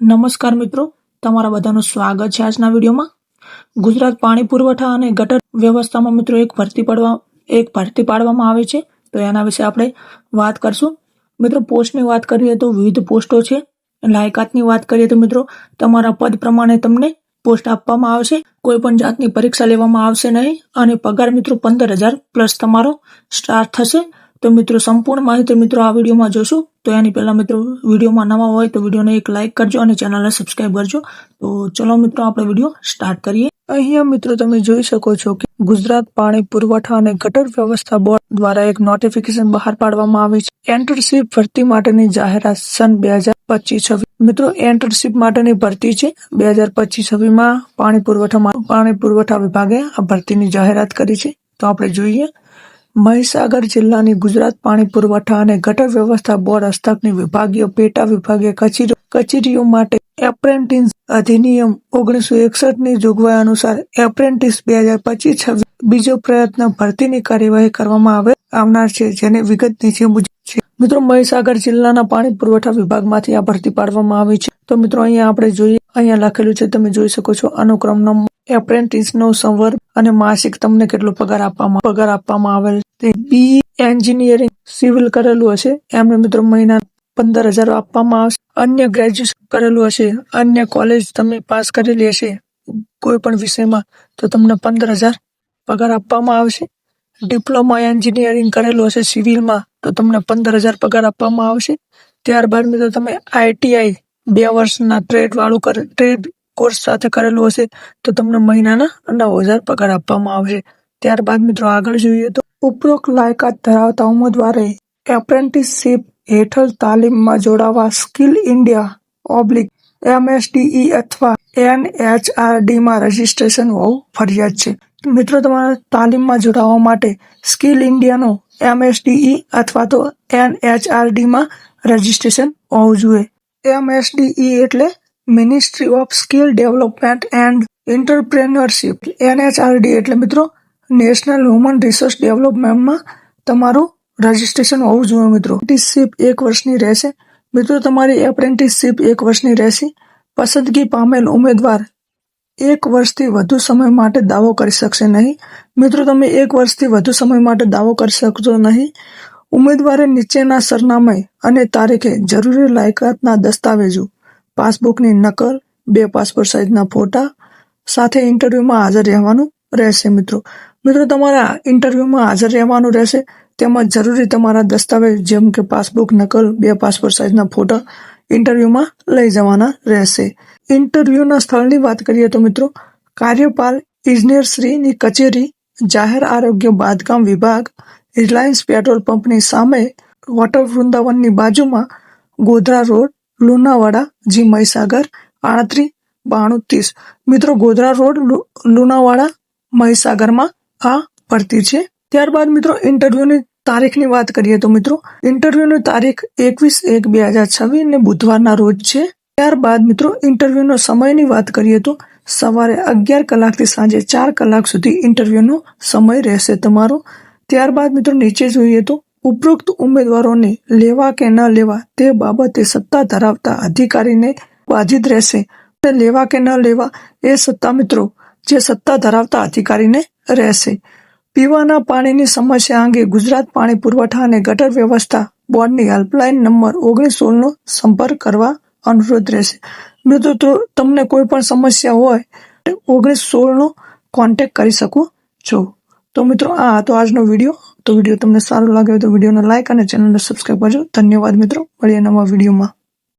નમસ્કાર મિત્રો, તમારા બધાનું સ્વાગત છે આજના વિડીયોમાં. ગુજરાત પાણી પુરવઠા અને ગટર વ્યવસ્થામાં મિત્રો એક ભરતી પાડવામાં આવી છે, તો એના વિશે આપણે વાત કરશું. મિત્રો, પોસ્ટની વાત કરીએ તો વિવિધ પોસ્ટો છે. લાયકાતની વાત કરીએ તો મિત્રો તમારા પદ પ્રમાણે તમને પોસ્ટ આપવામાં આવશે. કોઈ પણ જાતની પરીક્ષા લેવામાં આવશે નહીં અને પગાર મિત્રો 15,000 પ્લસ તમારો સ્ટાર્ટ થશે. તો મિત્રો સંપૂર્ણ માહિતી મિત્રો આ વિડીયોમાં જોશું. તો એની પહેલા મિત્રો વિડીયોમાં નવા હોય તો વિડીયોને એક લાઇક કરજો અને ચેનલને સબસ્ક્રાઇબ કરજો. તો ચલો મિત્રો આપણે વિડીયો સ્ટાર્ટ કરીએ. અહીંયા મિત્રો તમે જોઈ શકો છો કે ગુજરાત પાણી પુરવઠા અને ગટર વ્યવસ્થા બોર્ડ દ્વારા એક નોટિફિકેશન બહાર પાડવામાં આવી છે. એન્ટરશીપ ભરતી માટેની જાહેરાત સન 2025-26. મિત્રો એન્ટરશીપ માટેની ભરતી છે 2025-26માં પાણી પુરવઠા વિભાગે આ ભરતીની જાહેરાત કરી છે. તો આપણે જોઈએ. મહીસાગર જિલ્લાની ગુજરાત પાણી પુરવઠા અને ગટર વ્યવસ્થા બોર્ડ હસ્તકની વિભાગીય પેટા વિભાગીય કચેરીઓ માટે એપ્રેન્ટિસ અધિનિયમ 1961 ની જોગવાઈ અનુસાર એપ્રેન્ટિસ 2025-26 બીજો પ્રયત્ન ભરતીની કાર્યવાહી કરવામાં આવનાર છે, જેની વિગત નીચે મુજબ છે. મિત્રો મહીસાગર જિલ્લાના પાણી પુરવઠા વિભાગમાંથી આ ભરતી પાડવામાં આવી છે. તો મિત્રો અહીંયા આપણે જોઈએ, અહીંયા લખેલું છે તમે જોઈ શકો છો. અનુક્રમ નંબર, એપ્રેન્ટિસ નો સંવર્ગ અને માસિક તમને કેટલો પગાર આપવામાં આવેલ. બી એન્જિનિયરિંગ સિવિલ કરેલું હશે એમને મિત્રો મહિના 15,000 આપવામાં આવશે. અન્ય ગ્રેજ્યુએશન કરેલું હશે, અન્ય કોલેજ તમે પાસ કરેલી હશે કોઈ પણ વિષયમાં તો તમને 15,000 પગાર આપવામાં આવશે. ડિપ્લોમા એન્જિનિયરિંગ કરેલું હશે સિવિલમાં તો તમને 15,000 પગાર આપવામાં આવશે. ત્યારબાદ મિત્રો તમે ITI 2 વર્ષના ટ્રેડ કોર્સ સાથે કરેલું હશે તો તમને મહિનાના 9,000 પગાર આપવામાં આવશે. ત્યારબાદ મિત્રો આગળ જોઈએ તો ઉપરોક્ત લાયકાત ધરાવતા ઉમેદવારે એપ્રેન્ટિસશીપ હેઠળ તાલીમમાં જોડાવા સ્કિલ ઇન્ડિયા MSDE અથવા NHRD માં રજીસ્ટ્રેશન હોવું ફરજિયાત છે. મિત્રો તમારે તાલીમમાં જોડાવા માટે સ્કિલ ઇન્ડિયાનો MSDE અથવા તો NHRD માં રજીસ્ટ્રેશન હોવું જોઈએ. MSDE એટલે ministry of skill development and entrepreneurship. NHRD એટલે મિત્રો નેશનલ હ્યુમન રિસોર્સ ડેવલપમેન્ટમાં તમારું રજીસ્ટ્રેશન હોવું જોઈએ. મિત્રો એપ્રેન્ટિસશીપ 1 વર્ષની રહેશે. મિત્રો તમારી એપ્રેન્ટિસશીપ 1 વર્ષની રહેશે. પસંદગી પામેલ ઉમેદવાર 1 વર્ષથી વધુ સમય માટે દાવો કરી શકશે નહીં. મિત્રો તમે 1 વર્ષથી વધુ સમય માટે દાવો કરી શકશો નહીં. ઉમેદવારે નીચેના સરનામે અને તારીખે જરૂરી લાયકાતના દસ્તાવેજો, પાસબુકની નકલ, 2 પાસપોર્ટ સાઇઝના ફોટા સાથે ઇન્ટરવ્યુમાં હાજર રહેવાનું રહેશે. મિત્રો તમારા ઇન્ટરવ્યુમાં હાજર રહેવાનું રહેશે. તેમજ જરૂરી તમારા દસ્તાવેજ જેમ કે પાસબુક નકલ, 2 પાસપોર્ટ સાઇઝના ફોટા ઇન્ટરવ્યુમાં લઈ જવાના રહેશે. ઇન્ટરવ્યુના સ્થળની વાત કરીએ તો મિત્રો કાર્યપાલ ઇજનેરશ્રીની કચેરી, જાહેર આરોગ્ય બાંધકામ વિભાગ, રિલાયન્સ પેટ્રોલ પંપની સામે, હોટલ વૃંદાવનની બાજુમાં, ગોધરા રોડ, લુણાવાડા, જી મહીસાગર 389230. મિત્રો ગોધરા રોડ, લુણાવાડા, મહીસાગરમાં આ ભરતી છે. ત્યારબાદ મિત્રો ઇન્ટરવ્યુની તારીખની વાત કરીએ તો મિત્રો ઇન્ટરવ્યુની તારીખ 21/1/2026 ને બુધવારના રોજ છે. ત્યારબાદ મિત્રો ઇન્ટરવ્યુનો સમયની વાત કરીએ તો સવારે 11 કલાકથી સાંજે 4 કલાક સુધી ઇન્ટરવ્યુનો સમય રહેશે તમારો. ત્યારબાદ મિત્રો નીચે જોઈએ તો ઉપરોક્ત ઉમેદવારોને લેવા કે ન લેવા તે બાબતે સત્તા ધરાવતા અધિકારીને બાધિત રહેશે. લેવા કે ન લેવા એ સત્તા મિત્રો જે સત્તા ધરાવતા અધિકારીને રહેશે. પીવાના પાણીની સમસ્યા અંગે ગુજરાત પાણી પુરવઠા અને ગટર વ્યવસ્થા બોર્ડની હેલ્પલાઇન નંબર 1916નો સંપર્ક કરવા અનુરોધ રહેશે. મિત્રો તો તમને કોઈ પણ સમસ્યા હોય 1916નો કોન્ટેક્ટ કરી શકો છો. તો મિત્રો આ હતો આજનો વિડીયો. તો વિડીયો તમને સારો લાગ્યો તો વિડીયોને લાઇક અને ચેનલને સબસ્ક્રાઈબ કરજો. ધન્યવાદ મિત્રો, મળીએ નવા વિડીયોમાં.